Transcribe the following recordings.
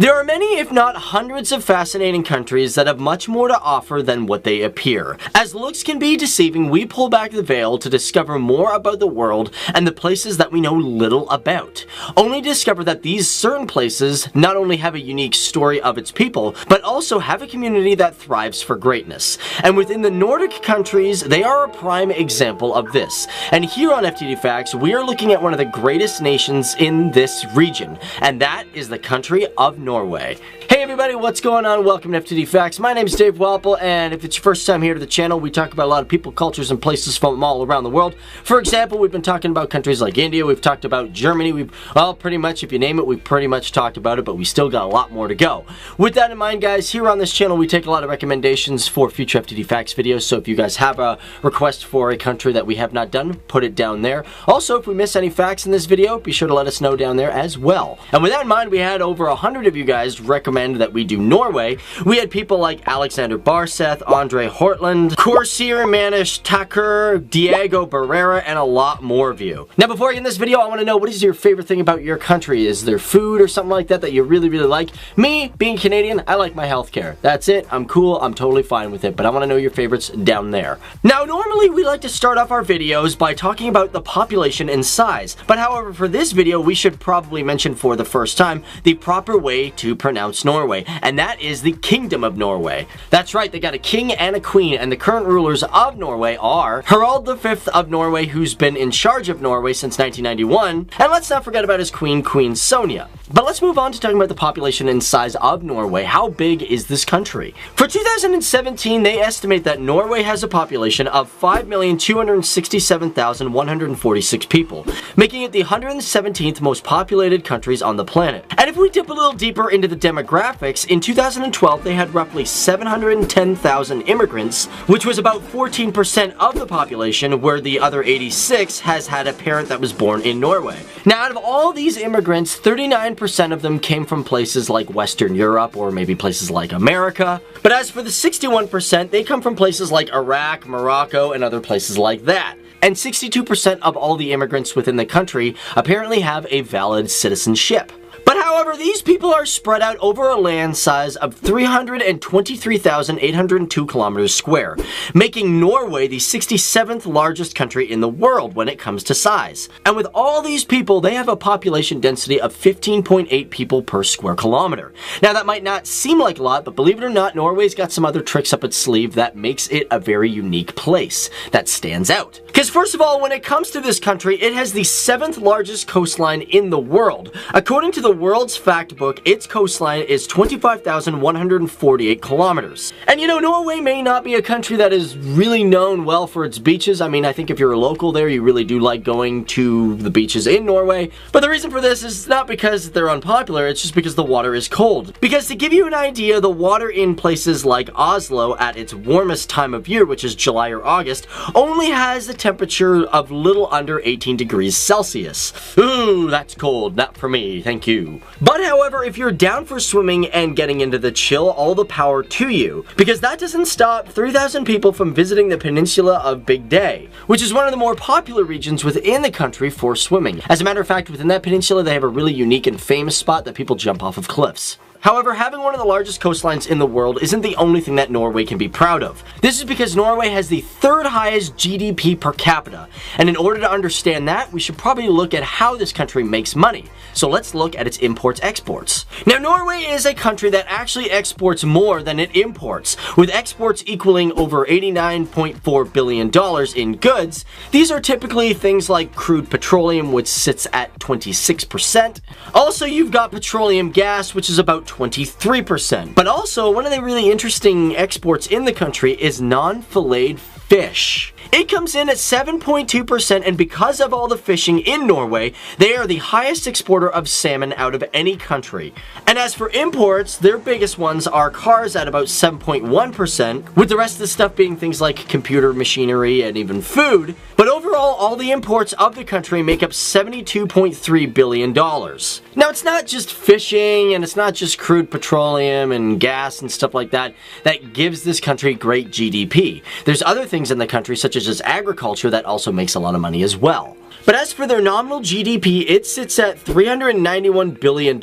There are many, if not hundreds, of fascinating countries that have much more to offer than what they appear. As looks can be deceiving, we pull back the veil to discover more about the world and the places that we know little about. Only to discover that these certain places not only have a unique story of its people, but also have a community that thrives for greatness. And within the Nordic countries, they are a prime example of this. And here on FTD Facts, we are looking at one of the greatest nations in this region, and that is the country of Norway. Hey everybody, what's going on? Welcome to FTD Facts. My name is Dave Walpole, and if it's your first time here to the channel, we talk about a lot of people, cultures, and places from all around the world. For example, we've been talking about countries like India, we've talked about Germany, well, pretty much, if you name it, we've pretty much talked about it, but we still got a lot more to go. With that in mind, guys, here on this channel, we take a lot of recommendations for future FTD Facts videos, so if you guys have a request for a country that we have not done, put it down there. Also, if we miss any facts in this video, be sure to let us know down there as well. And with that in mind, we had over 100 of you guys recommend that we do Norway. We had people like Alexander Barseth, Andre Hortland, Corsair Manish Tucker, Diego Barrera, and a lot more of you. Now, before I get in this video, I want to know, what is your favorite thing about your country? Is there food or something like that that you really like? Me, being Canadian, I like my healthcare. That's it. I'm cool. I'm totally fine with it, but I want to know your favorites down there. Now, normally we like to start off our videos by talking about the population and size, but however, for this video, we should probably mention for the first time the proper way to pronounce Norway, and that is the Kingdom of Norway. That's right, they got a king and a queen, and the current rulers of Norway are Harald V of Norway, who's been in charge of Norway since 1991, and let's not forget about his queen, Queen Sonja. But let's move on to talking about the population and size of Norway. How big is this country? For 2017, they estimate that Norway has a population of 5,267,146 people, making it the 117th most populated countries on the planet. And if we dip a little deeper into the demographics, in 2012 they had roughly 710,000 immigrants, which was about 14% of the population, where the other 86 has had a parent that was born in Norway. Now, out of all these immigrants, 39% of them came from places like Western Europe or maybe places like America. But as for the 61%, they come from places like Iraq, Morocco, and other places like that. And 62% of all the immigrants within the country apparently have a valid citizenship. But however, these people are spread out over a land size of 323,802 kilometers square, making Norway the 67th largest country in the world when it comes to size. And with all these people, they have a population density of 15.8 people per square kilometer. Now, that might not seem like a lot, but believe it or not, Norway's got some other tricks up its sleeve that makes it a very unique place that stands out. Because first of all, when it comes to this country, it has the 7th largest coastline in the world. According to the World's Fact Book, its coastline is 25,148 kilometers. And you know, Norway may not be a country that is really known well for its beaches. I mean, I think if you're a local there, you really do like going to the beaches in Norway. But the reason for this is not because they're unpopular, it's just because the water is cold. Because to give you an idea, the water in places like Oslo at its warmest time of year, which is July or August, only has a temperature of little under 18 degrees Celsius. Ooh, that's cold. Not for me. Thank you. But however, if you're down for swimming and getting into the chill, all the power to you, because that doesn't stop 3,000 people from visiting the peninsula of Big Day, which is one of the more popular regions within the country for swimming. As a matter of fact, within that peninsula, they have a really unique and famous spot that people jump off of cliffs. However, having one of the largest coastlines in the world isn't the only thing that Norway can be proud of. This is because Norway has the 3rd highest GDP per capita, and in order to understand that, we should probably look at how this country makes money. So let's look at its imports-exports. Now, Norway is a country that actually exports more than it imports, with exports equaling over $89.4 billion in goods. These are typically things like crude petroleum, which sits at 26%. Also, you've got petroleum gas, which is about 23%. But also, one of the really interesting exports in the country is non-filleted fish. It comes in at 7.2%, and because of all the fishing in Norway, they are the highest exporter of salmon out of any country. And as for imports, their biggest ones are cars at about 7.1%, with the rest of the stuff being things like computer machinery and even food. But overall, all the imports of the country make up $72.3 billion. Now, it's not just fishing, and it's not just crude petroleum and gas and stuff like that that gives this country great GDP. There's other things in the country, such as agriculture, that also makes a lot of money as well. But as for their nominal GDP, it sits at $391 billion,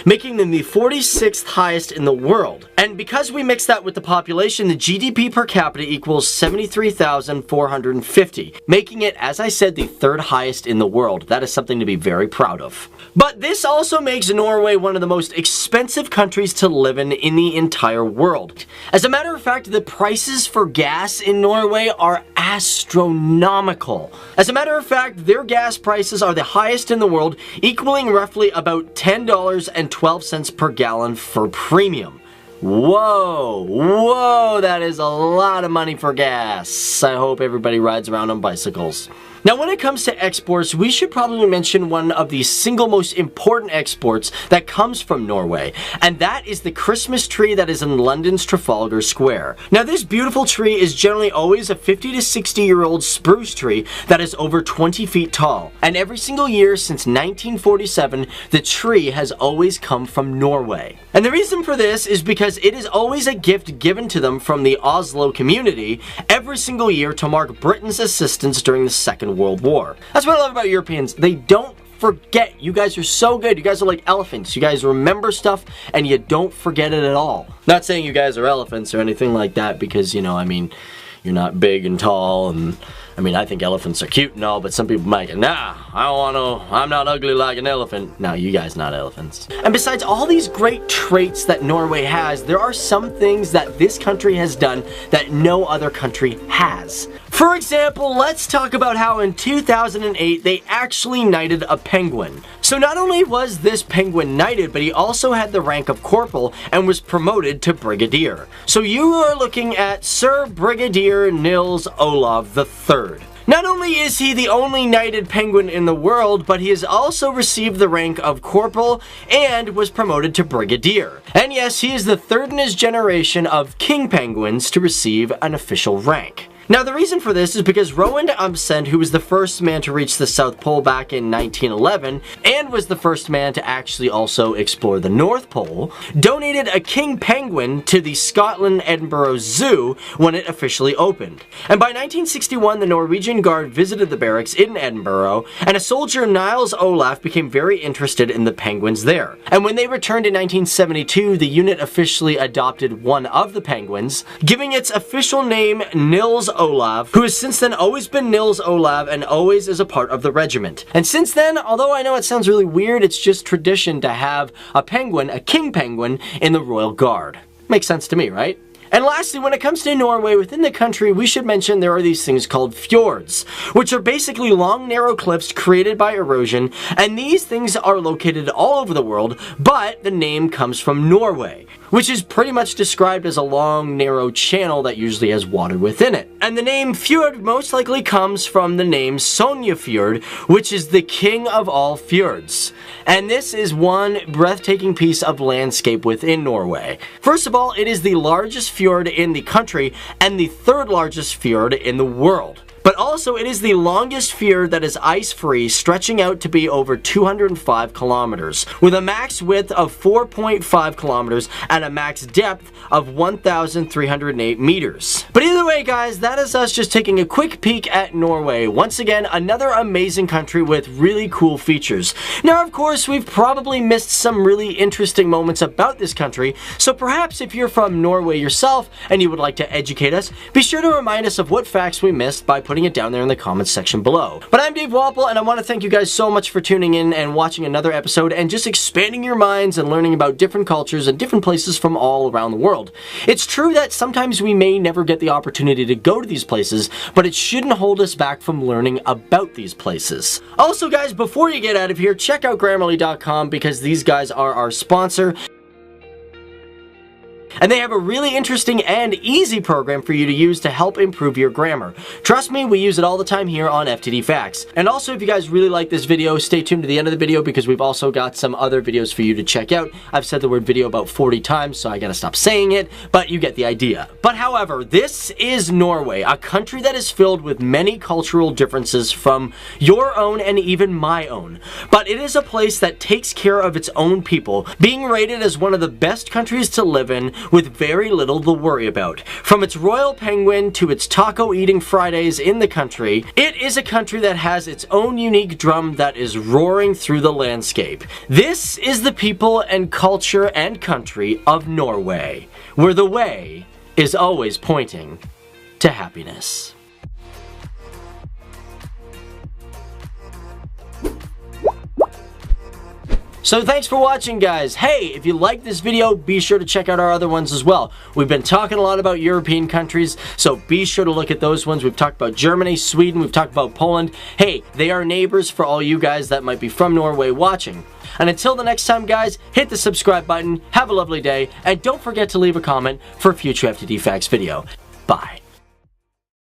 making them the 46th highest in the world. And because we mix that with the population, the GDP per capita equals 73,450, making it, as I said, the third highest in the world. That is something to be very proud of. But this also makes Norway one of the most expensive countries to live in the entire world. As a matter of fact, the prices for gas in Norway are astronomical. As a matter of fact, their gas prices are the highest in the world, equaling roughly about $10.12 per gallon for premium. Whoa, that is a lot of money for gas. I hope everybody rides around on bicycles. Now, when it comes to exports, we should probably mention one of the single most important exports that comes from Norway, and that is the Christmas tree that is in London's Trafalgar Square. Now, this beautiful tree is generally always a 50 to 60-year-old spruce tree that is over 20 feet tall, and every single year since 1947, the tree has always come from Norway. And the reason for this is because it is always a gift given to them from the Oslo community every single year to mark Britain's assistance during the Second World War. That's what I love about Europeans. They don't forget. You guys are so good. You guys are like elephants. You guys remember stuff and you don't forget it at all. Not saying you guys are elephants or anything like that because, you know, I mean, you're not big and tall and I mean, I think elephants are cute and all, but some people might go, nah, I don't want to, I'm not ugly like an elephant. No, you guys not elephants. And besides all these great traits that Norway has, there are some things that this country has done that no other country has. For example, let's talk about how in 2008 they actually knighted a penguin. So not only was this penguin knighted, but he also had the rank of corporal and was promoted to brigadier. So you are looking at Sir Brigadier Nils Olav III. Not only is he the only knighted penguin in the world, but he has also received the rank of corporal and was promoted to brigadier. And yes, he is the third in his generation of king penguins to receive an official rank. Now, the reason for this is because Roald Amundsen, who was the first man to reach the South Pole back in 1911, and was the first man to actually also explore the North Pole, donated a king penguin to the Scotland Edinburgh Zoo when it officially opened. And by 1961, the Norwegian Guard visited the barracks in Edinburgh, and a soldier, Niels Olaf, became very interested in the penguins there. And when they returned in 1972, the unit officially adopted one of the penguins, giving its official name Nils Olav, who has since then always been Nils Olav and always is a part of the regiment. And since then, although I know it sounds really weird, it's just tradition to have a penguin, a king penguin, in the Royal Guard. Makes sense to me, right? And lastly, when it comes to Norway, within the country, we should mention there are these things called fjords, which are basically long, narrow cliffs created by erosion, and these things are located all over the world, but the name comes from Norway, which is pretty much described as a long, narrow channel that usually has water within it. And the name fjord most likely comes from the name Sognefjord, which is the king of all fjords. And this is one breathtaking piece of landscape within Norway. First of all, it is the largest fjord in the country and the third largest fjord in the world. But also, it is the longest fjord that is ice-free, stretching out to be over 205 kilometers, with a max width of 4.5 kilometers and a max depth of 1,308 meters. But either way, guys, that is us just taking a quick peek at Norway. Once again, another amazing country with really cool features. Now, of course, we've probably missed some really interesting moments about this country, so perhaps if you're from Norway yourself and you would like to educate us, be sure to remind us of what facts we missed by putting it down there in the comments section below. But I'm Dave Wapple, and I want to thank you guys so much for tuning in and watching another episode and just expanding your minds and learning about different cultures and different places from all around the world. It's true that sometimes we may never get the opportunity to go to these places, but it shouldn't hold us back from learning about these places. Also, guys, before you get out of here, check out Grammarly.com because these guys are our sponsor. And they have a really interesting and easy program for you to use to help improve your grammar. Trust me, we use it all the time here on FTD Facts. And also, if you guys really like this video, stay tuned to the end of the video because we've also got some other videos for you to check out. I've said the word video about 40 times, so I gotta stop saying it, but you get the idea. But however, this is Norway, a country that is filled with many cultural differences from your own and even my own. But it is a place that takes care of its own people, being rated as one of the best countries to live in, with very little to worry about. From its royal penguin to its taco eating Fridays in the country, it is a country that has its own unique drum that is roaring through the landscape. This is the people and culture and country of Norway, where the way is always pointing to happiness. So thanks for watching, guys. Hey, if you like this video, be sure to check out our other ones as well. We've been talking a lot about European countries, so be sure to look at those ones. We've talked about Germany, Sweden, we've talked about Poland. Hey, they are neighbors for all you guys that might be from Norway watching. And until the next time, guys, hit the subscribe button, have a lovely day, and don't forget to leave a comment for a future FTD Facts video. Bye.